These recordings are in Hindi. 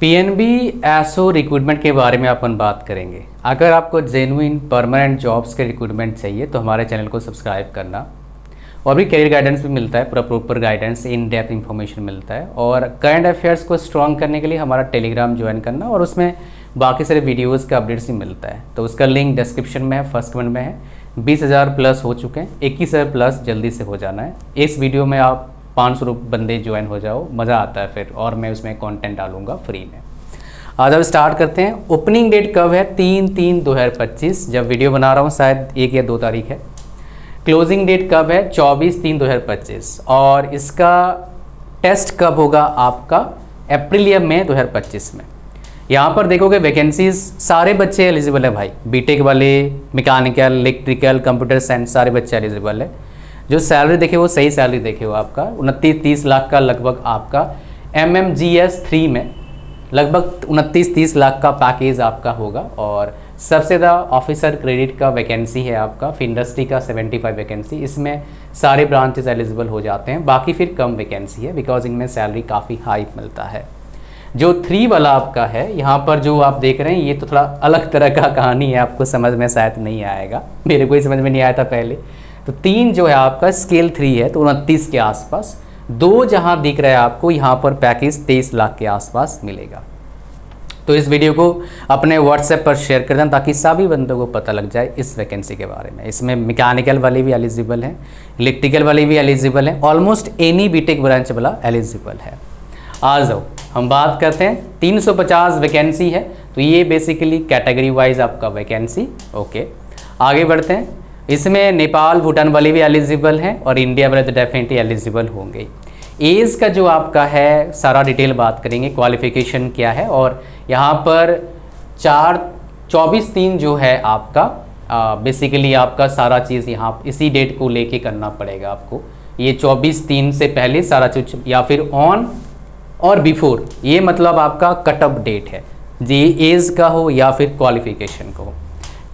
पीएनबी एसओ रिक्रूटमेंट के बारे में अपन बात करेंगे। अगर आपको जेन्युइन परमानेंट जॉब्स के रिक्रूटमेंट चाहिए तो हमारे चैनल को सब्सक्राइब करना। और भी करियर गाइडेंस भी मिलता है, पूरा proper guidance, in depth information मिलता है। और करंट अफेयर्स को स्ट्रॉन्ग करने के लिए हमारा टेलीग्राम ज्वाइन करना, और उसमें बाकी सारे वीडियोज़ का अपडेट्स भी मिलता है। तो उसका लिंक डिस्क्रिप्शन में है, फर्स्ट कमेंट में है। 20,000 प्लस हो चुके हैं, 21,000 प्लस जल्दी से हो जाना है। इस वीडियो में आप 500 बंदे ज्वाइन हो जाओ, मज़ा आता है फिर, और मैं उसमें कंटेंट डालूंगा फ्री में। आज अब स्टार्ट करते हैं। ओपनिंग डेट कब है? 3/3/2025, जब वीडियो बना रहा हूँ शायद 1 या 2 तारीख है। क्लोजिंग डेट कब है? 24/3/2025। और इसका टेस्ट कब होगा आपका? अप्रैल या मई 2025 में। यहाँ पर देखोगे वैकेंसीज सारे बच्चे एलिजिबल है भाई, बीटेक वाले, मैकेनिकल, इलेक्ट्रिकल, कंप्यूटर साइंस, सारे बच्चे एलिजिबल है। जो सैलरी देखे वो सही सैलरी देखे हो आपका 29-30 लाख का लगभग आपका MMGS 3 में लगभग 29-30 लाख का पैकेज आपका होगा। और सबसे ज़्यादा ऑफिसर क्रेडिट का वैकेंसी है आपका, फिर इंडस्ट्री का 75 वैकेंसी। इसमें सारे ब्रांचेस एलिजिबल हो जाते हैं, बाकी फिर कम वैकेंसी है बिकॉज इनमें सैलरी काफ़ी हाई मिलता है। जो 3 वाला आपका है, यहाँ पर जो आप देख रहे हैं ये तो थोड़ा अलग तरह का कहानी है, आपको समझ में शायद नहीं आएगा, मेरे को ही समझ में नहीं आया था पहले। तो 3 जो है आपका स्केल 3 है, तो 29 के आसपास। 2 जहाँ दिख रहा है आपको यहाँ पर पैकेज 23 लाख के आसपास मिलेगा। तो इस वीडियो को अपने व्हाट्सएप पर शेयर कर दें ताकि सभी बंदों को पता लग जाए इस वैकेंसी के बारे में। इसमें मैकेनिकल वाले भी एलिजिबल हैं, इलेक्ट्रिकल वाले भी एलिजिबल हैं, ऑलमोस्ट एनी बीटेक ब्रांच वाला एलिजिबल है। आ जाओ हम बात करते हैं। 350 वैकेंसी है, तो ये बेसिकली कैटेगरी वाइज आपका वैकेंसी। ओके, आगे बढ़ते हैं। इसमें नेपाल, भूटान वाले भी एलिजिबल हैं और इंडिया वाले तो डेफिनेटली एलिजिबल होंगे। एज का जो आपका है सारा डिटेल बात करेंगे, क्वालिफिकेशन क्या है। और यहाँ पर 24/3 जो है आपका बेसिकली आपका सारा चीज़ यहाँ इसी डेट को लेके करना पड़ेगा आपको। ये 24/3 से पहले सारा चीज, या फिर ऑन और बिफोर, ये मतलब आपका कट ऑफ डेट है जी, एज का हो या फिर क्वालिफिकेशन का हो।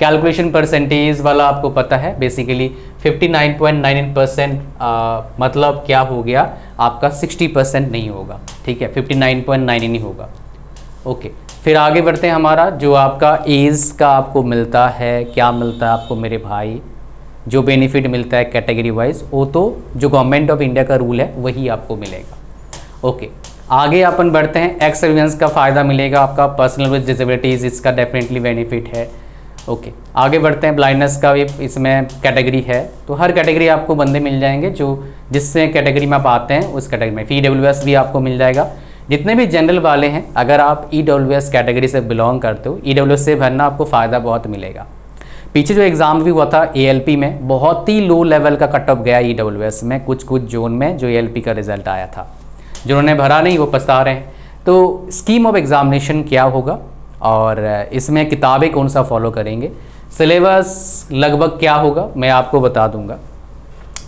कैलकुलेशन परसेंटेज वाला आपको पता है, बेसिकली 59.99% मतलब क्या हो गया आपका 60% नहीं होगा, ठीक है, 59.99 ही होगा। ओके, फिर आगे बढ़ते हैं। हमारा जो आपका एज का आपको मिलता है, क्या मिलता है आपको मेरे भाई, जो बेनिफिट मिलता है कैटेगरी वाइज, वो तो जो गवर्नमेंट ऑफ इंडिया का रूल है वही आपको मिलेगा। ओके, आगे अपन बढ़ते हैं। एक्स सर्विलेंस का फ़ायदा मिलेगा आपका, पर्सनल विद डिसेबिलिटीज़ इसका डेफिनेटली बेनिफिट है। ओके, आगे बढ़ते हैं। ब्लाइंडनेस का भी इसमें कैटेगरी है, तो हर कैटेगरी आपको बंदे मिल जाएंगे जो जिससे कैटेगरी में आप आते हैं उस कैटेगरी में। EWS भी आपको मिल जाएगा। जितने भी जनरल वाले हैं, अगर आप EWS कैटेगरी से बिलोंग करते हो, EWS से भरना आपको फ़ायदा बहुत मिलेगा। पीछे जो एग्ज़ाम भी हुआ था ALP में, बहुत ही लो लेवल का कट ऑफ गया EWS में, कुछ जोन में जो ALP का रिजल्ट आया था। जिन्होंने भरा नहीं वो पछता रहे हैं। तो स्कीम ऑफ एग्जामिनेशन क्या होगा और इसमें किताबें कौन सा फॉलो करेंगे, सिलेबस लगभग क्या होगा मैं आपको बता दूंगा।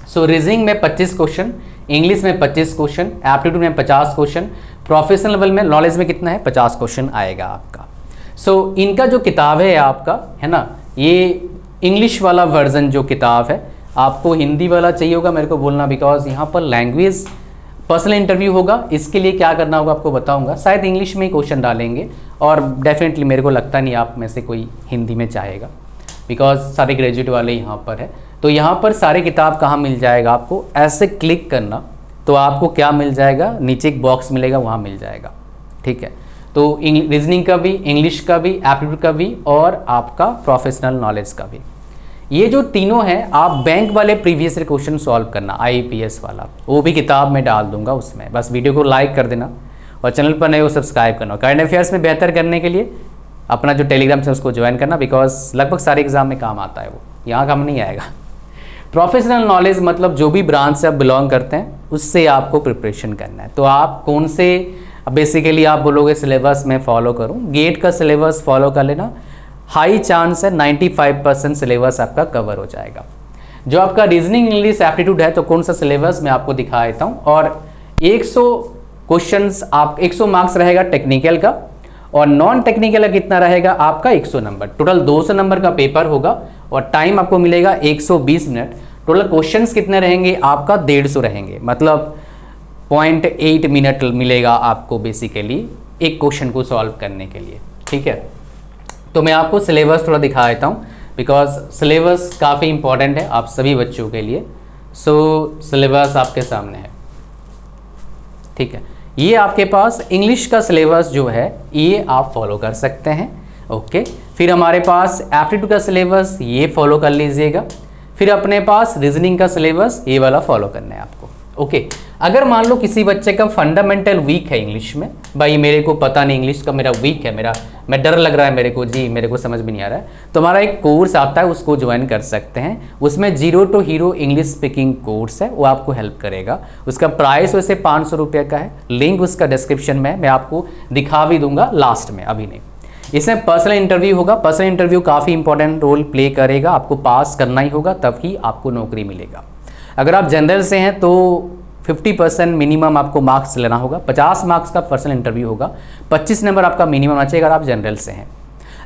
सो रीजनिंग में 25 क्वेश्चन, इंग्लिश में 25 क्वेश्चन, एप्टीट्यूड में 50 क्वेश्चन, प्रोफेशनल लेवल में नॉलेज में कितना है 50 क्वेश्चन आएगा आपका। सो इनका जो किताब है आपका, है ना, ये इंग्लिश वाला वर्जन जो किताब है, आपको हिंदी वाला चाहिए होगा मेरे को बोलना, बिकॉज यहाँ पर लैंग्वेज पर्सनल इंटरव्यू होगा। इसके लिए क्या करना होगा आपको बताऊंगा, शायद इंग्लिश में ही क्वेश्चन डालेंगे और डेफिनेटली मेरे को लगता नहीं आप में से कोई हिंदी में चाहेगा, बिकॉज सारे ग्रेजुएट वाले यहाँ पर है। तो यहाँ पर सारे किताब कहाँ मिल जाएगा आपको, ऐसे क्लिक करना तो आपको क्या मिल जाएगा, नीचे एक बॉक्स मिलेगा वहाँ मिल जाएगा, ठीक है। तो रीजनिंग का भी, इंग्लिश का भी, एप्टीट्यूड का भी और आपका प्रोफेशनल नॉलेज का भी। ये जो तीनों हैं आप बैंक वाले प्रीवियस ईयर क्वेश्चन सॉल्व करना, IAPS वाला, वो भी किताब में डाल दूंगा उसमें। बस वीडियो को लाइक कर देना और चैनल पर नए हो सब्सक्राइब करना। करंट अफेयर्स में बेहतर करने के लिए अपना जो टेलीग्राम है उसको ज्वाइन करना, बिकॉज लगभग सारे एग्जाम में काम आता है, वो यहाँ काम नहीं आएगा। प्रोफेशनल नॉलेज मतलब जो भी ब्रांच से आप बिलोंग करते हैं उससे आपको प्रिपरेशन करना है। तो आप कौन से, बेसिकली आप बोलोगे सिलेबस में फॉलो करूँ, गेट का सिलेबस फॉलो कर लेना, हाई चांस है 95% सिलेबस आपका कवर हो जाएगा। जो आपका रीजनिंग, इंग्लिश, एप्टीट्यूड है, तो कौन सा सिलेबस मैं आपको दिखा देता हूँ। और 100 क्वेश्चंस आप 100 मार्क्स रहेगा टेक्निकल का, और नॉन टेक्निकल का कितना रहेगा आपका 100 नंबर। टोटल 200 नंबर का पेपर होगा और टाइम आपको मिलेगा 120 मिनट। टोटल क्वेश्चंस कितने रहेंगे आपका 150 रहेंगे, मतलब 0.8 मिनट मिलेगा आपको बेसिकली एक क्वेश्चन को सॉल्व करने के लिए। ठीक है, तो मैं आपको सिलेबस थोड़ा दिखा देता हूँ, बिकॉज सिलेबस काफ़ी इंपॉर्टेंट है आप सभी बच्चों के लिए। सो सिलेबस आपके सामने है। ठीक है, ये आपके पास इंग्लिश का सिलेबस जो है ये आप फॉलो कर सकते हैं। ओके, फिर हमारे पास एप्टीट्यूड का सिलेबस ये फॉलो कर लीजिएगा। फिर अपने पास रीजनिंग का सिलेबस ये वाला फॉलो करना है आपको। ओके, अगर मान लो किसी बच्चे का फंडामेंटल वीक है इंग्लिश में, भाई मेरे को पता नहीं इंग्लिश का, मेरा वीक है, मैं डर लग रहा है मेरे को, जी मेरे को समझ भी नहीं आ रहा है, तो हमारा एक कोर्स आता है उसको ज्वाइन कर सकते हैं। उसमें 0 to hero English speaking course है, वो आपको हेल्प करेगा। उसका प्राइस वैसे 500 रुपये का है। लिंक उसका डिस्क्रिप्शन में मैं आपको दिखा भी दूंगा लास्ट में, अभी नहीं। इसमें पर्सनल इंटरव्यू होगा। पर्सनल इंटरव्यू काफ़ी इंपॉर्टेंट रोल प्ले करेगा, आपको पास करना ही होगा तब ही आपको नौकरी मिलेगा। अगर आप जनरल से हैं तो 50% मिनिमम आपको मार्क्स लेना होगा। 50 मार्क्स का पर्सनल इंटरव्यू होगा, 25 नंबर आपका मिनिमम आना चाहिए अगर आप जनरल से हैं।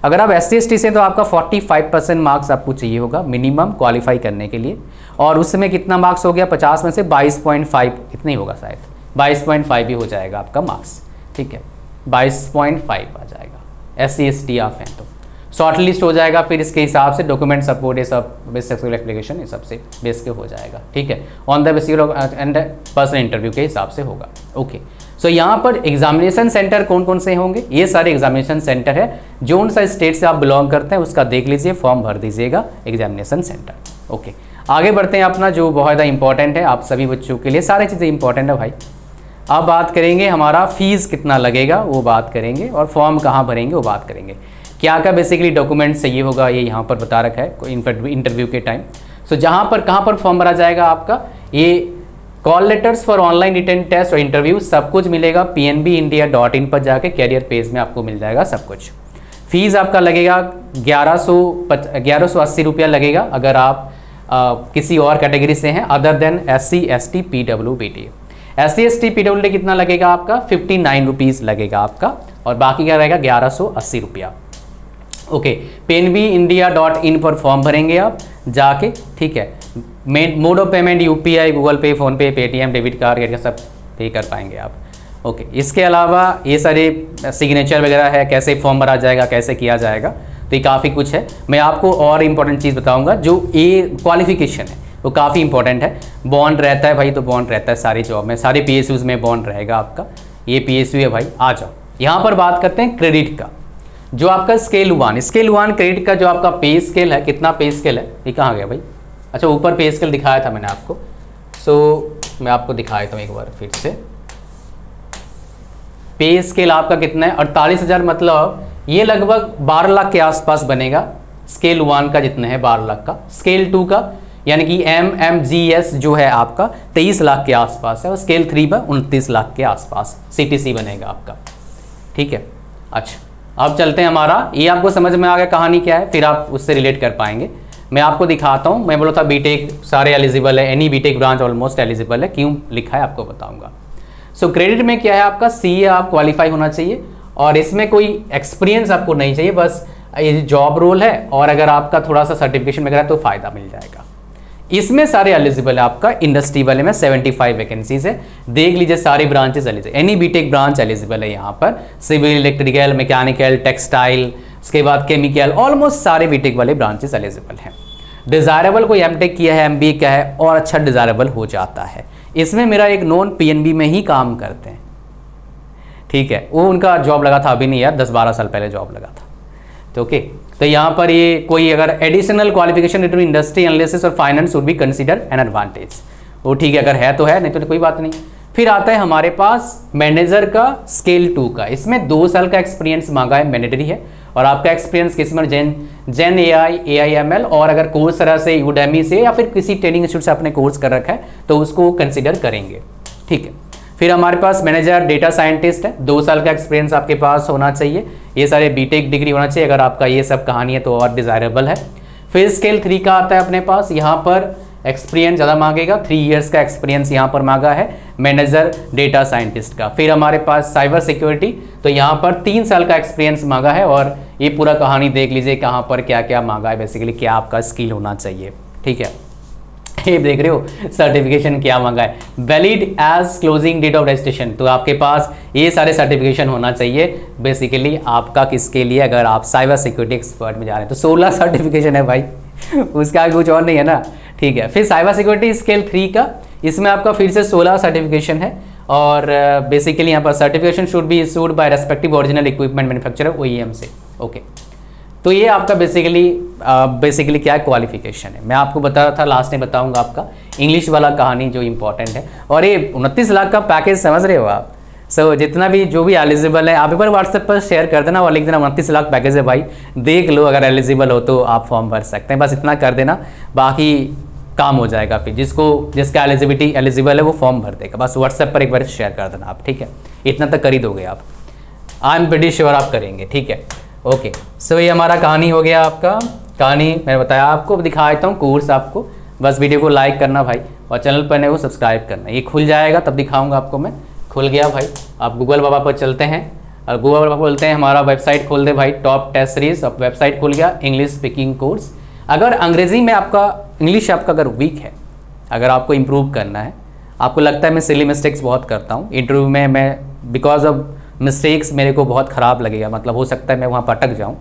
अगर आप SC/ST से हैं तो आपका 45% मार्क्स आपको चाहिए होगा मिनिमम क्वालिफाई करने के लिए। और उसमें कितना मार्क्स हो गया, 50 में से 22.5 इतना ही होगा, शायद 22.5 ही हो जाएगा आपका मार्क्स। ठीक है, 22.5 आ जाएगा। SC/ST आप हैं तो शॉर्ट लिस्ट हो जाएगा। फिर इसके हिसाब से डॉक्यूमेंट सपोर्ट ये सब सक्सेसफुल एप्लीकेशन ये सब से बेस के हो जाएगा। ठीक है, on the basis and personal interview के हिसाब से होगा। ओके, सो यहाँ पर एग्जामिनेशन सेंटर कौन कौन से होंगे, ये सारे एग्जामिनेशन सेंटर है। जो सा स्टेट से आप बिलोंग करते हैं उसका देख लीजिए, फॉर्म भर दीजिएगा एग्जामिनेशन सेंटर। ओके, आगे बढ़ते हैं अपना जो बहुत ज़्यादा इंपॉर्टेंट है आप सभी बच्चों के लिए, सारी चीज़ें इंपॉर्टेंट है भाई। अब बात करेंगे हमारा फीस कितना लगेगा वो बात करेंगे, और फॉर्म कहाँ भरेंगे वो बात करेंगे। क्या क्या बेसिकली डॉक्यूमेंट चाहिए होगा ये यहाँ पर बता रखा है इंटरव्यू के टाइम। सो जहाँ पर कहाँ पर फॉर्म भरा जाएगा आपका, ये call letters for online written test और इंटरव्यू सब कुछ मिलेगा pnbindia.in पर जाके कैरियर पेज में आपको मिल जाएगा सब कुछ। फीस आपका लगेगा 1180 रुपया लगेगा अगर आप किसी और कैटेगरी से हैं other than SC/ST PWBD। SC/ST PWBD कितना लगेगा आपका 59 रुपीज़ लगेगा आपका, और बाकी क्या रहेगा 1180 रुपया। ओके, pnbindia.in पर फॉर्म भरेंगे आप जाके। ठीक है, mode of payment UPI, Google पे, फ़ोनपे, पेटीएम, डेबिट कार्ड ये सब पे कर पाएंगे आप। ओके, इसके अलावा ये सारे सिग्नेचर वगैरह है, कैसे फॉर्म भरा जाएगा, कैसे किया जाएगा, तो ये काफ़ी कुछ है। मैं आपको और इम्पोर्टेंट चीज़ बताऊंगा, जो ये क्वालिफिकेशन है वो काफ़ी इंपॉर्टेंट है। बॉन्ड रहता है भाई, तो बॉन्ड रहता है सारी जॉब में, सारे PSUs में बॉन्ड रहेगा आपका। ये PSU है भाई। आ जाओ यहाँ पर बात करते हैं क्रेडिट का। जो आपका स्केल 1 क्रेडिट का जो आपका पे स्केल है, कितना पे स्केल है, ये कहाँ गया भाई? अच्छा, ऊपर पे स्केल दिखाया था मैंने आपको। सो मैं आपको दिखा देता हूँ एक बार फिर से। पे स्केल आपका कितना है 48,000, मतलब ये लगभग 12 लाख के आसपास बनेगा। स्केल 1 का जितना है 12 लाख का, स्केल 2 का यानी कि MMGS जो है आपका 23 लाख के आसपास है, और स्केल 3 में 29 लाख के आसपास CTC बनेगा आपका। ठीक है, अच्छा अब चलते हैं हमारा, ये आपको समझ में आ गया कहानी क्या है, फिर आप उससे रिलेट कर पाएंगे। मैं आपको दिखाता हूँ। मैं बोला था बीटेक सारे एलिजिबल है, any BTech branch almost eligible है, क्यों लिखा है आपको बताऊंगा। सो क्रेडिट में क्या है आपका CA आप क्वालिफाई होना चाहिए, और इसमें कोई एक्सपीरियंस आपको नहीं चाहिए, बस ये जॉब रोल है, और अगर आपका थोड़ा सा सर्टिफिकेशन वगैरह तो फ़ायदा मिल जाएगा। इसमें सारे एलिजिबल है आपका। इंडस्ट्री वाले में 75 वैकेंसीज है, देख लीजिए सारी branches eligible, any BTech branch eligible है यहाँ पर। सिविल, इलेक्ट्रिकल, मैकेनिकल, टेक्सटाइल, उसके बाद केमिकल, ऑलमोस्ट सारे बीटेक वाले ब्रांचेस एलिजिबल हैं। डिज़ायरेबल कोई एमटेक किया है, MBA किया है और अच्छा डिज़ायरेबल हो जाता है। इसमें मेरा एक नॉन PNB में ही काम करते हैं। ठीक है, वो उनका जॉब लगा था, अभी नहीं यार, 10-12 साल पहले जॉब लगा था। तो ओके, तो यहाँ पर ये कोई अगर additional qualification related industry analysis और finance would be consider an advantage, वो ठीक है, अगर है तो है, नहीं तो कोई बात नहीं। फिर आता है हमारे पास मैनेजर का स्केल 2 का। इसमें 2 साल का एक्सपीरियंस मांगा है, मैंडेटरी है, और आपका एक्सपीरियंस किस में जेन AI, AIML, और अगर कोर्स तरह से यूडेमी से या फिर किसी ट्रेनिंग इंस्टीट्यूट से आपने कोर्स कर रखा है तो उसको कंसिडर करेंगे। ठीक है, फिर हमारे पास मैनेजर डेटा साइंटिस्ट है, 2 साल का एक्सपीरियंस आपके पास होना चाहिए, ये सारे बीटेक डिग्री होना चाहिए, अगर आपका ये सब कहानी है तो और डिज़ायरेबल है। फिर स्केल 3 का आता है अपने पास, यहाँ पर एक्सपीरियंस ज़्यादा मांगेगा, 3 इयर्स का एक्सपीरियंस यहाँ पर मांगा है मैनेजर डेटा साइंटिस्ट का। फिर हमारे पास साइबर सिक्योरिटी, तो यहाँ पर 3 साल का एक्सपीरियंस मांगा है, और ये पूरा कहानी देख लीजिए कहाँ पर क्या क्या मांगा है, बेसिकली क्या आपका स्किल होना चाहिए। ठीक है, ये देख रहे हो सर्टिफिकेशन क्या मांगा है, valid as closing date of registration. तो आपके पास ये सारे सर्टिफिकेशन होना चाहिए बेसिकली आपका, किसके लिए, अगर आप साइबर सिक्योरिटी एक्सपर्ट में जा रहे हैं तो 16 सर्टिफिकेशन है भाई, उसका कुछ और नहीं है ना, ठीक है। फिर साइबर सिक्योरिटी स्केल 3 का, इसमें आपका फिर से 16 सर्टिफिकेशन है और बेसिकली यहाँ पर certification should be issued by respective original equipment manufacturer OEM से, ओके। तो ये आपका बेसिकली क्या क्वालिफिकेशन है, मैं आपको बता रहा था, लास्ट में बताऊंगा आपका इंग्लिश वाला कहानी जो इंपॉर्टेंट है। और ये 29 लाख का पैकेज समझ रहे हो आप, जितना भी जो भी एलिजिबल है आप एक बार व्हाट्सएप पर शेयर कर देना और लिख देना 29 लाख पैकेज है भाई, देख लो, अगर एलिजिबल हो तो आप फॉर्म भर सकते हैं, बस इतना कर देना, बाकी काम हो जाएगा। फिर जिसका एलिजिबल है वो फॉर्म भर देगा, बस व्हाट्सएप पर एक बार शेयर कर देना आप, ठीक है, इतना तक कर ही दोगे आप, आई एम प्रीटी श्योर आप करेंगे, ठीक है, ओके। सो ये हमारा कहानी हो गया, आपका कहानी मैंने बताया आपको, दिखा देता हूँ कोर्स आपको, बस वीडियो को लाइक करना भाई और चैनल पर नए को सब्सक्राइब करना, ये खुल जाएगा तब दिखाऊंगा आपको मैं, खुल गया भाई। आप गूगल बाबा पर चलते हैं और गूगल बाबा बोलते हैं हमारा वेबसाइट खोल दे भाई, टॉप टेस्ट सीरीज, अब वेबसाइट खुल गया, इंग्लिश स्पीकिंग कोर्स। अगर अंग्रेजी में आपका इंग्लिश आपका अगर वीक है, अगर आपको इम्प्रूव करना है, आपको लगता है मैं सिली मिस्टेक्स बहुत करता हूँ इंटरव्यू में, मैं बिकॉज ऑफ मिस्टेक्स मेरे को बहुत ख़राब लगेगा, मतलब हो सकता है मैं वहाँ पर अटक जाऊँ,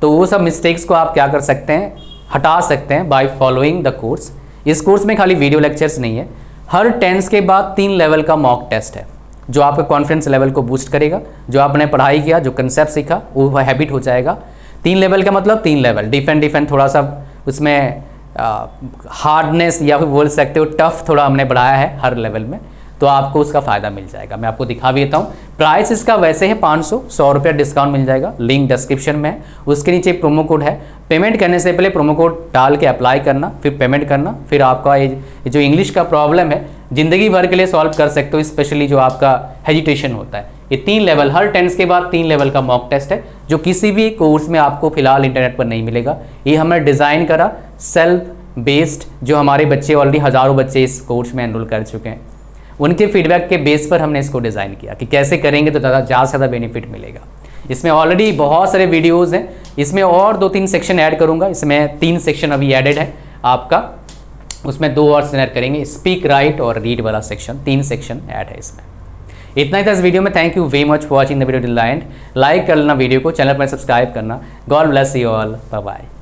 तो वो सब मिस्टेक्स को आप क्या कर सकते हैं, हटा सकते हैं बाय फॉलोइंग द कोर्स। इस कोर्स में खाली वीडियो लेक्चर्स नहीं है, हर टेंस के बाद 3 लेवल का मॉक टेस्ट है जो आपके कॉन्फिडेंस लेवल को बूस्ट करेगा, जो आपने पढ़ाई किया, जो कंसेप्ट सीखा वो हैबिट हो जाएगा। 3 लेवल का मतलब 3 लेवल, डिफरेंट थोड़ा सा उसमें हार्डनेस या फिर बोल सकते हो टफ थोड़ा हमने बढ़ाया है हर लेवल में, तो आपको उसका फ़ायदा मिल जाएगा। मैं आपको दिखा भी देता हूँ, प्राइस इसका वैसे है 100 रुपया डिस्काउंट मिल जाएगा, लिंक डिस्क्रिप्शन में है, उसके नीचे प्रोमो कोड है, पेमेंट करने से पहले प्रोमो कोड डाल के अप्लाई करना, फिर पेमेंट करना, फिर आपका ये जो इंग्लिश का प्रॉब्लम है ज़िंदगी भर के लिए सॉल्व कर सकते हो, स्पेशली जो आपका हेजिटेशन होता है। ये 3 लेवल, हर टेंस के बाद 3 लेवल का मॉक टेस्ट है जो किसी भी कोर्स में आपको फिलहाल इंटरनेट पर नहीं मिलेगा। ये हमने डिज़ाइन करा सेल्फ बेस्ड, जो हमारे बच्चे ऑलरेडी हज़ारों बच्चे इस कोर्स में एनरोल कर चुके हैं, उनके फीडबैक के बेस पर हमने इसको डिज़ाइन किया कि कैसे करेंगे तो ज़्यादा से ज़्यादा बेनिफिट मिलेगा। इसमें ऑलरेडी बहुत सारे वीडियोज़ हैं, इसमें और 2-3 सेक्शन ऐड करूँगा, इसमें 3 सेक्शन अभी एडेड है आपका, उसमें 2 और ऐड करेंगे, स्पीक, राइट और रीड वाला सेक्शन, 3 सेक्शन ऐड है इसमें। इतना ही था इस वीडियो में, thank you very much for watching the video till the end, like कर लेना वीडियो को, चैनल पर सब्सक्राइब करना, God bless you all, bye bye.